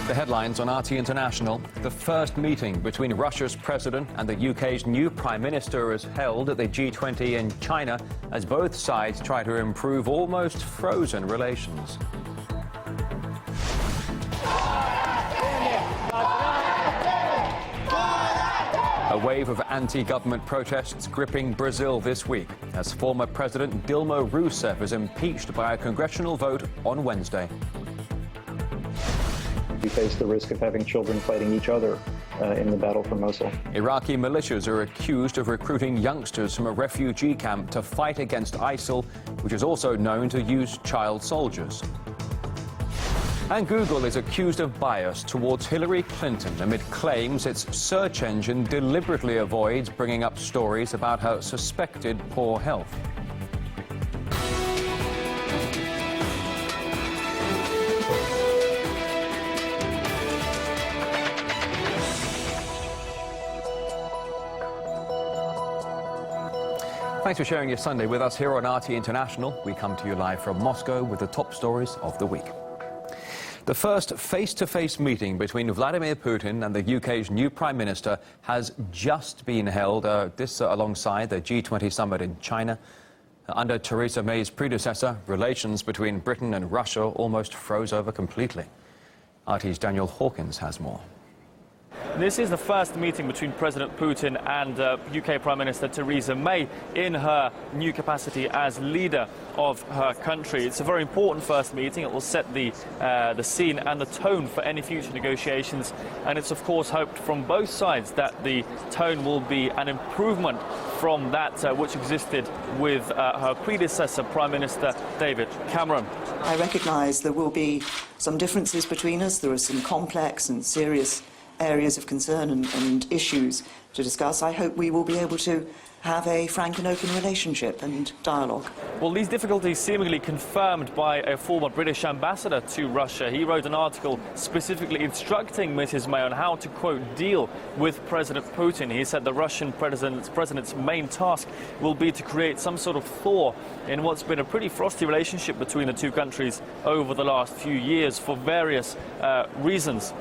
The headlines on RT International. The first meeting between Russia's president and the UK's new Prime Minister is held at the G20 in China as both sides try to improve almost frozen relations. A wave of anti-government protests gripping Brazil this week as former President Dilma Rousseff is impeached by a congressional vote on Wednesday. We face the risk of having children fighting each other in the battle for Mosul. Iraqi militias are accused of recruiting youngsters from a refugee camp to fight against ISIL, which is also known to use child soldiers. And Google is accused of bias towards Hillary Clinton amid claims its search engine deliberately avoids bringing up stories about her suspected poor health. Thanks for sharing your Sunday with us here on RT International. We come to you live from Moscow with the top stories of the week. The first face-to-face meeting between Vladimir Putin and the UK's new Prime Minister has just been held, this alongside the G20 summit in China. Under Theresa May's predecessor, relations between Britain and Russia almost froze over completely. RT's Daniel Hawkins has more. This is the first meeting between President Putin and UK Prime Minister Theresa May in her new capacity as leader of her country. It's a very important first meeting. It will set the scene and the tone for any future negotiations, and it's of course hoped from both sides that the tone will be an improvement from that which existed with her predecessor, Prime Minister David Cameron. I recognise there will be some differences between us. There are some complex and serious areas of concern and issues to discuss. I hope we will be able to have a frank and open relationship and dialogue. Well, these difficulties seemingly confirmed by a former British ambassador to Russia. He wrote an article specifically instructing Mrs. May on how to, quote, deal with President Putin. He said the Russian president's main task will be to create some sort of thaw in what's been a pretty frosty relationship between the two countries over the last few years for various reasons.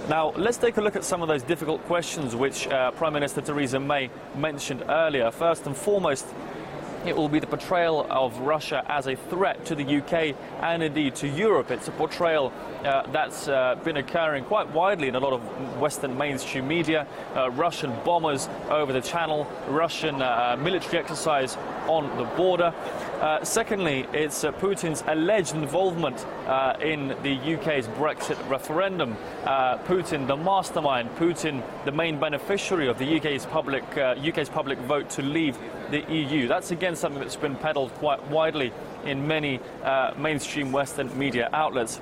Now, let's take a look at some of those difficult questions which Prime Minister Theresa May mentioned earlier. First and foremost, it will be the portrayal of Russia as a threat to the UK and indeed to Europe. It's a portrayal that's been occurring quite widely in a lot of Western mainstream media. Russian bombers over the channel, Russian military exercise on the border. Secondly, it's Putin's alleged involvement in the UK's Brexit referendum. Putin, the mastermind, Putin, the main beneficiary of the UK's public vote to leave the EU. That's again something that's been peddled quite widely in many mainstream Western media outlets.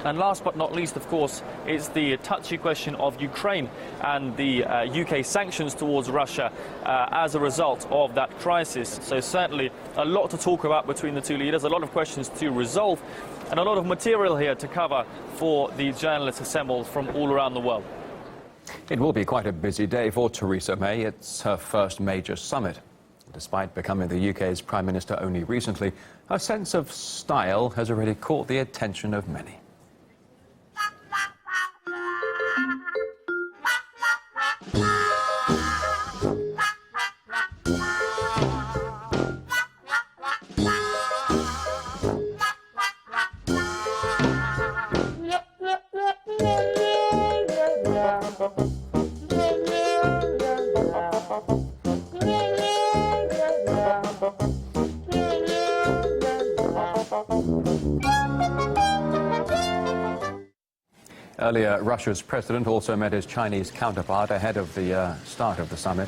And last but not least, of course, is the touchy question of Ukraine and the UK sanctions towards Russia as a result of that crisis. So certainly a lot to talk about between the two leaders, a lot of questions to resolve, and a lot of material here to cover for the journalists assembled from all around the world. It will be quite a busy day for Theresa May. It's her first major summit. Despite becoming the UK's Prime Minister only recently, her sense of style has already caught the attention of many. Earlier, Russia's president also met his Chinese counterpart ahead of the start of the summit.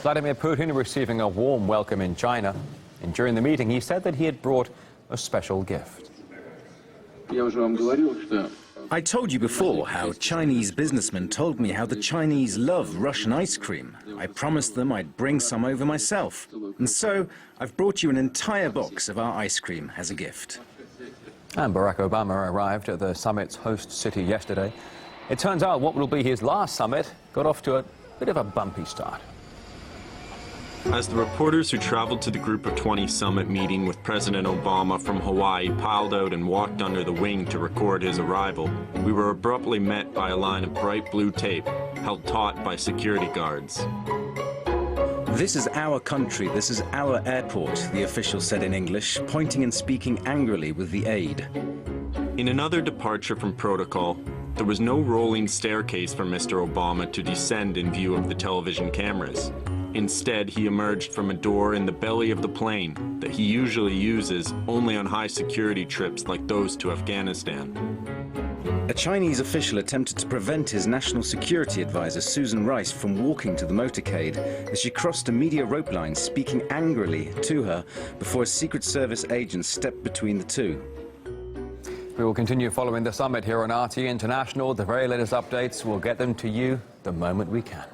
Vladimir Putin receiving a warm welcome in China. And during the meeting, he said that he had brought a special gift. I told you before how Chinese businessmen told me how the Chinese love Russian ice cream. I promised them I'd bring some over myself. And so I've brought you an entire box of our ice cream as a gift. And Barack Obama arrived at the summit's host city yesterday. It turns out what will be his last summit got off to a bit of a bumpy start. As the reporters who traveled to the Group of 20 summit meeting with President Obama from Hawaii piled out and walked under the wing to record his arrival, we were abruptly met by a line of bright blue tape held taut by security guards. This is our country, this is our airport, the official said in English, pointing and speaking angrily with the aide. In another departure from protocol, there was no rolling staircase for Mr. Obama to descend in view of the television cameras. Instead, he emerged from a door in the belly of the plane that he usually uses only on high-security trips like those to Afghanistan. A Chinese official attempted to prevent his national security advisor, Susan Rice, from walking to the motorcade as she crossed a media rope line, speaking angrily to her before a Secret Service agent stepped between the two. We will continue following the summit here on RT International. The very latest updates, we'll get them to you the moment we can.